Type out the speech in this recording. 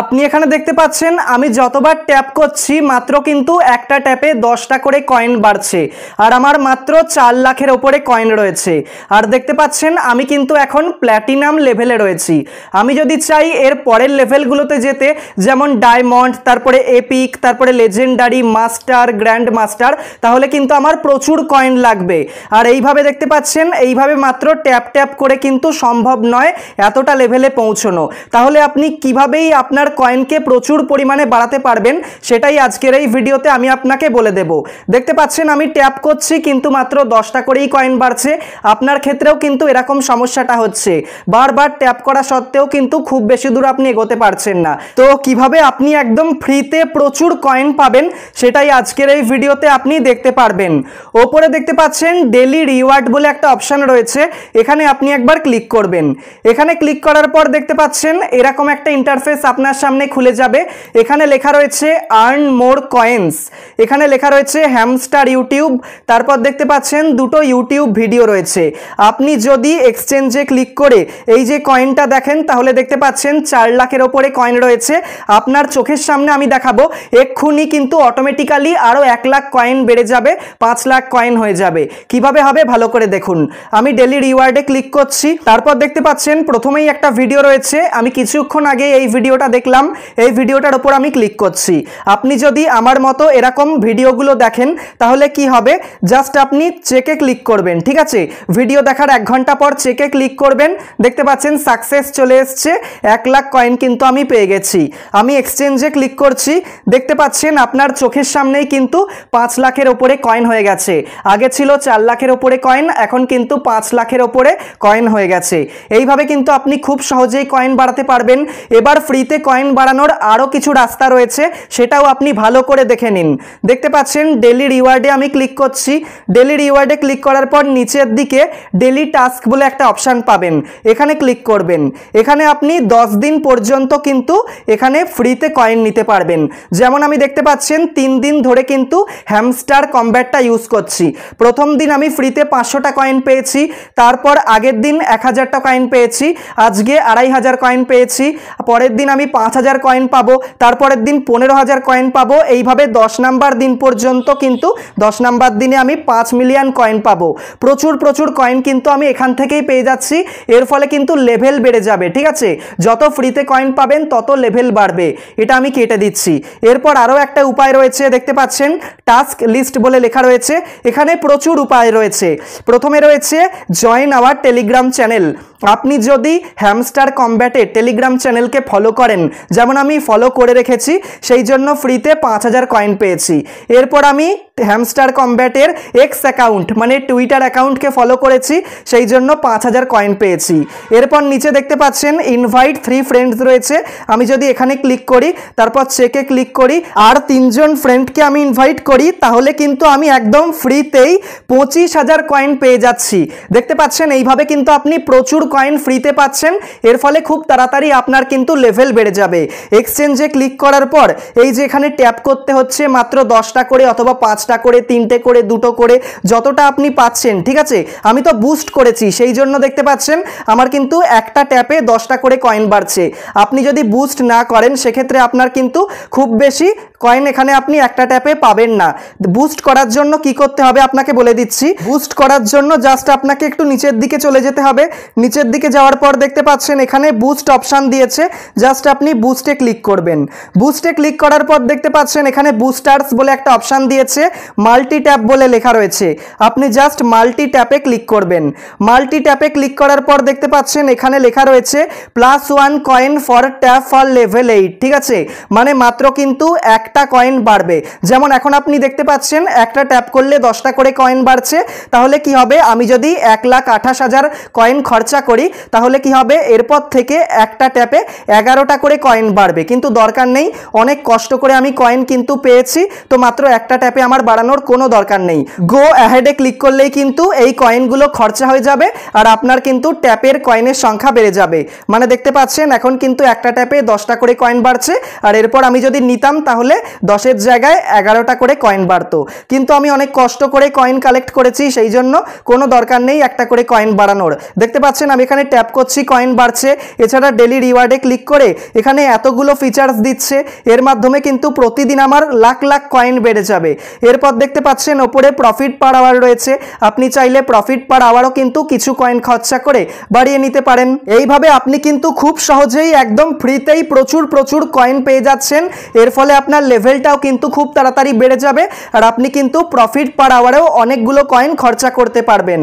আপনি এখানে দেখতে পাচ্ছেন আমি যতবার ট্যাপ করছি মাত্র কিন্তু একটা ট্যাপে 10টা করে কয়েন বাড়ছে আর আমার মাত্র 4 লাখের ওপরে কয়েন রয়েছে। আর দেখতে পাচ্ছেন আমি কিন্তু এখন প্ল্যাটিনাম লেভেলে রয়েছি। আমি যদি চাই এর পরের লেভেলগুলোতে যেতে, যেমন ডায়মন্ড, তারপরে এপিক, তারপরে লেজেন্ডারি, মাস্টার, গ্র্যান্ড মাস্টার, তাহলে কিন্তু আমার প্রচুর কয়েন লাগবে। আর এইভাবে দেখতে পাচ্ছেন এইভাবে মাত্র ট্যাপ ট্যাপ করে কিন্তু সম্ভব নয় এতটা লেভেলে পৌঁছানো। তাহলে আপনি কিভাবেই আপনার কয়েনকে প্রচুর পরিমাণে বাড়াতে পারবেন সেটাই আজকের এই ভিডিওতে আমি আপনাকে বলে দেব। দেখতে পাচ্ছেন আমি ট্যাপ করছি কিন্তু মাত্র 10টা করেই কয়েন বাড়ছে। আপনার ক্ষেত্রেও কিন্তু এরকম সমস্যাটা হচ্ছে, বারবার ট্যাপ করা সত্ত্বেও কিন্তু খুব বেশি দূর আপনি এগোতে পারছেন না। তো কিভাবে আপনি একদম ফ্রিতে প্রচুর কয়েন পাবেন সেটাই আজকের এই ভিডিওতে আপনি দেখতে পারবেন। ওপরে দেখতে পাচ্ছেন ডেইলি রিওয়ার্ড বলে একটা অপশন রয়েছে, এখানে আপনি একবার ক্লিক করবেন। এখানে ক্লিক করার পর দেখতে পাচ্ছেন এরকম একটা ইন্টারফেস আপনার সামনে খুলে যাবে। এখানে লেখা রয়েছে আর্ন মোর কয়েন্স, এখানে লেখা রয়েছে হ্যামস্টার ইউটিউব, তারপর দেখতে পাচ্ছেন দুটো ইউটিউব ভিডিও রয়েছে। আপনি যদি এক্সচেঞ্জে ক্লিক করে এই যে কয়েনটা দেখেন তাহলে দেখতে পাচ্ছেন 4 লাখের ওপরে কয়েন রয়েছে। আপনার চোখের সামনে আমি দেখাবো, এক্ষুনি কিন্তু অটোমেটিক্যালি আরও 1 লাখ কয়েন বেড়ে যাবে, 5 লাখ কয়েন হয়ে যাবে। কিভাবে হবে ভালো করে দেখুন। আমি ডেইলি রিওয়ার্ডে ক্লিক করছি, তারপর দেখতে পাচ্ছেন প্রথমেই একটা ভিডিও রয়েছে। আমি কিছুক্ষণ আগে এই ভিডিওটা দেখলাম, এই ভিডিওটার উপর আমি ক্লিক করছি। আপনি যদি আমার মতো এরকম ভিডিওগুলো দেখেন তাহলে কি হবে, জাস্ট আপনি চেকে ক্লিক করবেন, ঠিক আছে? ভিডিও দেখার 1 ঘন্টা পর চেকে ক্লিক করবেন, দেখতে পাচ্ছেন সাকসেস চলে এসছে, 1 লাখ কয়েন কিন্তু আমি পেয়ে গেছি। আমি এক্সচেঞ্জে ক্লিক করছি, দেখতে পাচ্ছেন আপনার চোখের সামনেই কিন্তু 5 লাখের ওপরে কয়েন হয়ে গেছে। আগে ছিল 4 লাখের ওপরে কয়েন, এখন কিন্তু 5 লাখের ওপরে কয়েন হয়ে গেছে। এইভাবে কিন্তু আপনি খুব সহজেই কয়েন বাড়াতে পারবেন। এবার ফ্রিতে কয়েন বাড়ানোর আরও কিছু রাস্তা রয়েছে, সেটাও আপনি ভালো করে দেখে নিন। দেখতে পাচ্ছেন ডেইলি রিওয়ার্ডে আমি ক্লিক করছি। ডেইলি রিওয়ার্ডে ক্লিক করার পর নিচের দিকে ডেইলি টাস্ক বলে একটা অপশান পাবেন, এখানে ক্লিক করবেন। এখানে আপনি 10 দিন পর্যন্ত কিন্তু এখানে ফ্রিতে কয়েন নিতে পারবেন। যেমন আমি দেখতে পাচ্ছেন 3 দিন ধরে কিন্তু হ্যামস্টার কম্ব্যাটটা ইউজ করছি। প্রথম দিন আমি ফ্রিতে 500টা কয়েন পেয়েছি, তারপর আগের দিন 1000টা কয়েন পেয়েছি, আজকে 2500 কয়েন পেয়েছি, পরের দিন আমি 5000 কয়েন পাবো, তারপরের দিন 15000 কয়েন পাবো। এইভাবে 10 নাম্বার দিন পর্যন্ত কিন্তু 10 নাম্বার দিনে আমি 5 মিলিয়ন কয়েন পাবো। প্রচুর প্রচুর কয়েন কিন্তু আমি এখান থেকেই পেয়ে যাচ্ছি। এর ফলে কিন্তু লেভেল বেড়ে যাবে, ঠিক আছে? যত ফ্রিতে কয়েন পাবেন তত লেভেল বাড়বে, এটা আমি কেটে দিচ্ছি। এরপর আরও একটা উপায় রয়েছে, দেখতে পাচ্ছেন টাস্ক লিস্ট বলে লেখা রয়েছে, এখানে প্রচুর উপায় রয়েছে। প্রথমে রয়েছে জয়েন আওয়ার টেলিগ্রাম চ্যানেল। আপনি যদি হ্যামস্টার কম্ব্যাটে টেলিগ্রাম চ্যানেলকে ফলো করেন, যেমন আমি ফলো করে রেখেছি, সেই জন্য ফ্রিতে 5000 কয়েন পেয়েছি। এরপর আমি হ্যামস্টার কম্ব্যাটের এক্স অ্যাকাউন্ট মানে টুইটার অ্যাকাউন্টকে ফলো করেছি, সেই জন্য 5000 কয়েন পেয়েছি। এরপর নিচে দেখতে পাচ্ছেন ইনভাইট 3 ফ্রেন্ডস রয়েছে, আমি যদি এখানে ক্লিক করি, তারপর চেকে ক্লিক করি, আর 3 জন ফ্রেন্ডকে আমি ইনভাইট করি, তাহলে কিন্তু আমি একদম ফ্রিতেই 25000 কয়েন পেয়ে যাচ্ছি। দেখতে পাচ্ছেন এইভাবে কিন্তু আপনি প্রচুর কয়েন ফ্রিতে পাচ্ছেন। এর ফলে খুব তাড়াতাড়ি আপনার কিন্তু লেভেল বেড়ে যাবে। এক্সচেঞ্জে ক্লিক করার পর এই যে এখানে ট্যাপ করতে হচ্ছে মাত্র 10টা করে অথবা 5টা করে, 3টে করে, 2টো করে, যতটা আপনি পাচ্ছেন, ঠিক আছে? আমি তো বুস্ট করেছি, সেই জন্য দেখতে পাচ্ছেন আমার কিন্তু একটা ট্যাপে 10টা করে কয়েন বাড়ছে। আপনি যদি বুস্ট না করেন সেক্ষেত্রে আপনার কিন্তু খুব বেশি কয়েন এখানে আপনি একটা ট্যাপে পাবেন না। বুস্ট করার জন্য কি করতে হবে আপনাকে বলে দিচ্ছি। বুস্ট করার জন্য জাস্ট আপনাকে একটু নিচের দিকে চলে যেতে হবে। নিচের দিকে যাওয়ার পর দেখতে পাচ্ছেন এখানে বুস্ট অপশান দিয়েছে, জাস্ট আপনি বুস্টে ক্লিক করবেন। বুস্টে ক্লিক করার পর দেখতে পাচ্ছেন এখানে বুস্টার্স বলে একটা অপশান দিয়েছে, মাল্টি ট্যাপ বলে লেখা রয়েছে, আপনি জাস্ট মাল্টি ট্যাপে ক্লিক করবেন। মাল্টি ট্যাপে ক্লিক করার পর দেখতে পাচ্ছেন এখানে লেখা রয়েছে +1 coin for tap for level 8, ঠিক আছে? মানে মাত্র কিন্তু একটা কয়েন বাড়বে। যেমন এখন আপনি দেখতে পাচ্ছেন একটা ট্যাপ করলে 10টা করে কয়েন বাড়ছে। তাহলে কি হবে, আমি যদি 1,28,000 কয়েন খরচা করি তাহলে কি হবে, এরপর থেকে একটা ট্যাপে 11টা করে কয়েন বাড়বে। কিন্তু দরকার নেই, অনেক কষ্ট করে আমি কয়েন কিন্তু পেয়েছি, তো মাত্র একটা ট্যাপে আমার বাড়ানোর কোনো দরকার নেই। গো অ্যাহেডে ক্লিক করলেই কিন্তু এই কয়েনগুলো খরচা হয়ে যাবে আর আপনার কিন্তু ট্যাপের কয়েনের সংখ্যা বেড়ে যাবে। মানে দেখতে পাচ্ছেন এখন কিন্তু একটা ট্যাপে 10টা করে কয়েন বাড়ছে, আর এরপর আমি যদি নিতাম তাহলে 10-এর জায়গায় 11টা করে কয়েন বাড়তো। কিন্তু আমি অনেক কষ্ট করে কয়েন কালেক্ট করেছি, সেই জন্য কোনো দরকার নেই একটা করে কয়েন বাড়ানোর। দেখতে পাচ্ছেন আমি এখানে ট্যাপ করছি, কয়েন বাড়ছে। এছাড়া ডেইলি রিওয়ার্ডে ক্লিক করে এখানে এখানে এতগুলো ফিচার্স দিচ্ছে, এর মাধ্যমে কিন্তু প্রতিদিন আমার লাখ লাখ কয়েন বেড়ে যাবে। এরপর দেখতে পাচ্ছেন ওপরে প্রফিট পার আওয়ার রয়েছে, আপনি চাইলে প্রফিট পার আওয়ারও কিন্তু কিছু কয়েন খরচা করে বাড়িয়ে নিতে পারেন। এইভাবে আপনি কিন্তু খুব সহজেই একদম ফ্রিতেই প্রচুর প্রচুর কয়েন পেয়ে যাচ্ছেন। এর ফলে আপনার লেভেলটাও কিন্তু খুব তাড়াতাড়ি বেড়ে যাবে আর আপনি কিন্তু প্রফিট পার আওয়ারেও অনেকগুলো কয়েন খরচা করতে পারবেন।